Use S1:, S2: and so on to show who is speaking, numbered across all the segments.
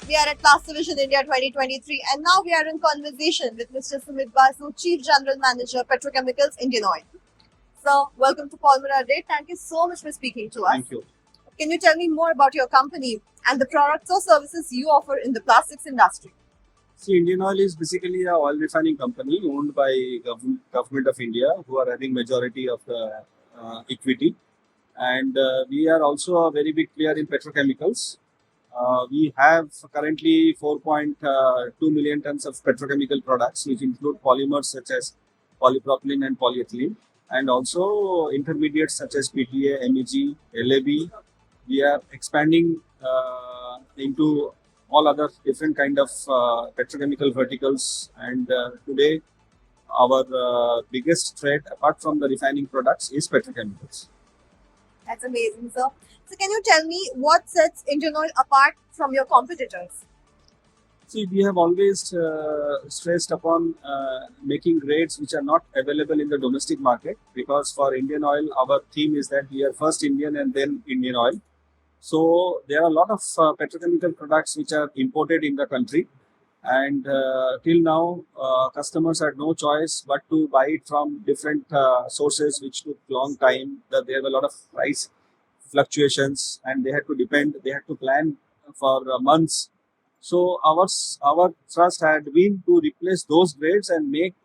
S1: We are at Plastivision India 2023 and now we are in conversation with Mr. Sumeet, Chief General Manager, Petrochemicals, Indian Oil. So, welcome to Polymerupdate. Thank you so much for speaking to us.
S2: Thank you.
S1: Can you tell me more about your company and the products or services you offer in the plastics industry?
S2: See, Indian Oil is basically a oil refining company owned by government of India, who are having majority of the equity, and we are also a very big player in petrochemicals. We have currently 4.2 million tons of petrochemical products, which include polymers such as polypropylene and polyethylene, and also intermediates such as PTA, MEG, LAB. We are expanding into all other different kind of petrochemical verticals, and today our biggest threat apart from the refining products is petrochemicals.
S1: That's amazing, sir. So, can you tell me what sets Indian Oil apart from your competitors?
S2: See, we have always stressed upon making grades which are not available in the domestic market, because for Indian Oil, our theme is that we are first Indian and then Indian Oil. So there are a lot of petrochemical products which are imported in the country, and till now customers had no choice but to buy it from different sources, which took long time. That there were a lot of price fluctuations, and they had to plan for months. So our thrust had been to replace those grades and make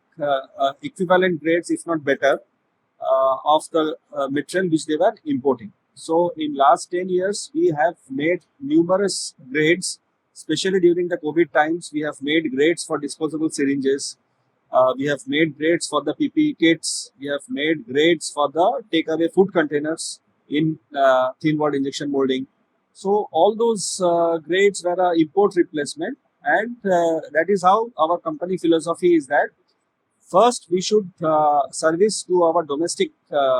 S2: equivalent grades, if not better, of the material which they were importing. So in last 10 years, we have made numerous grades, especially during the COVID times. We have made grades for disposable syringes. We have made grades for the PPE kits. We have made grades for the takeaway food containers in thin wall injection molding. So all those grades were a import replacement, and that is how our company philosophy is that first we should service to our domestic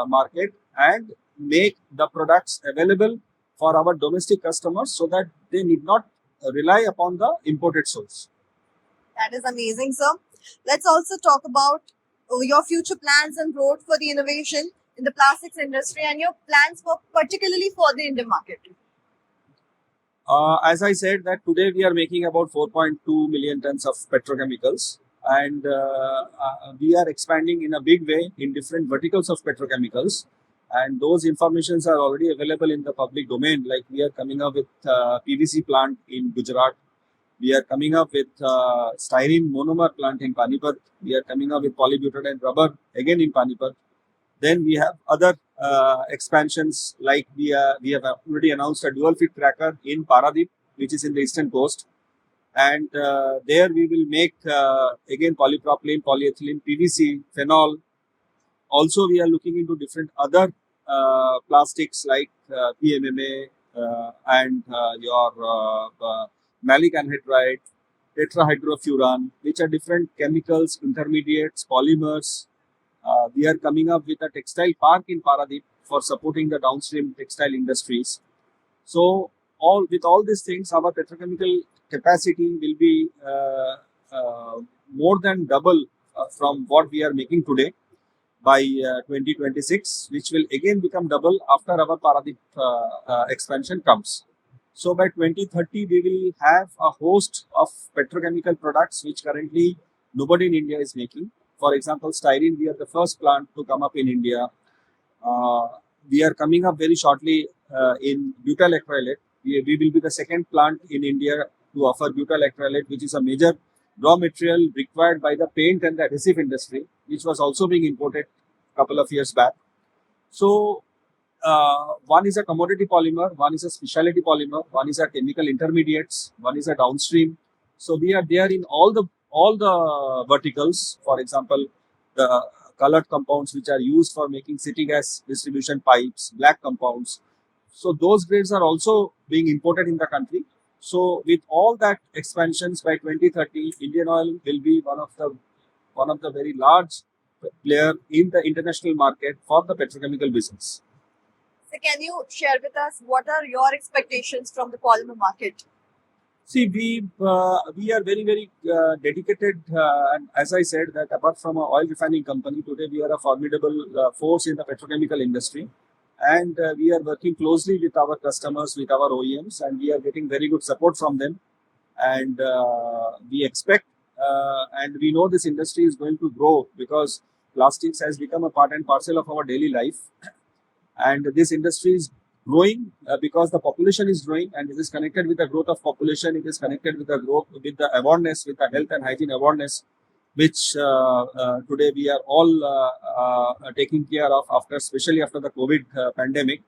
S2: market and make the products available for our domestic customers, so that they need not rely upon the imported source.
S1: That is amazing, sir. Let's also talk about your future plans and road for the innovation in the plastics industry and your plans for particularly for the Indian market.
S2: As I said, that today we are making about 4.2 million tons of petrochemicals, and we are expanding in a big way in different verticals of petrochemicals, and those informations are already available in the public domain. Like, we are coming up with PVC plant in Gujarat. We are coming up with styrene monomer plant in Panipat. We are coming up with polybutadiene rubber again in Panipat. Then we have other expansions, like we have already announced a dual feed cracker in Paradip, which is in the eastern coast, and there we will make again polypropylene, polyethylene, PVC, phenol. Also, we are looking into different other plastics like PMMA and your malic anhydride, tetrahydrofuran, which are different chemicals, intermediates, polymers. We are coming up with a textile park in Paradip for supporting the downstream textile industries. So, with all these things, our petrochemical capacity will be more than double from what we are making today by 2026, which will again become double after our Paradip expansion comes. So by 2030, we will have a host of petrochemical products which currently nobody in India is making. For example, styrene, we are the first plant to come up in India. We are coming up very shortly in butyl acrylate. We will be the second plant in India to offer butyl acrylate, which is a major raw material required by the paint and the adhesive industry, which was also being imported a couple of years back. So one is a commodity polymer, one is a specialty polymer, one is a chemical intermediates, one is a downstream. So we are there in all the verticals. For example, the colored compounds which are used for making city gas distribution pipes, black compounds. So those grades are also being imported in the country. So with all that expansions, by 2030, Indian Oil will be one of the very large player in the international market for the petrochemical business.
S1: So, can you share with us what are your expectations from the polymer market?
S2: See, we are very dedicated, and as I said, that apart from an oil refining company, today we are a formidable force in the petrochemical industry, and we are working closely with our customers, with our OEMs, and we are getting very good support from them. and we expect and we know this industry is going to grow because plastics has become a part and parcel of our daily life, and this industry is growing because the population is growing, and it is connected with the growth of population. It is connected with the growth, with the awareness, with the health and hygiene awareness, which today we are all taking care of after, especially after the COVID pandemic.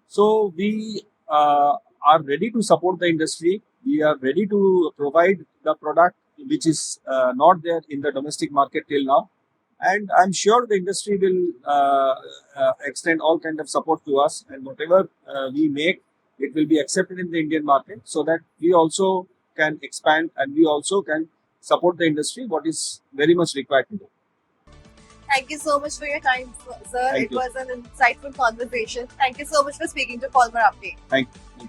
S2: So we are ready to support the industry. We are ready to provide the product which is not there in the domestic market till now, and I'm sure the industry will extend all kind of support to us, and whatever we make, it will be accepted in the Indian market, so that we also can expand and we also can support the industry, what is very much required to do.
S1: Thank you so much for your time, sir.
S2: Thank
S1: It
S2: you.
S1: was an insightful conversation. Thank you so much for speaking to Polymer Update.
S2: Thank you.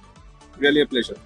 S2: Really a pleasure.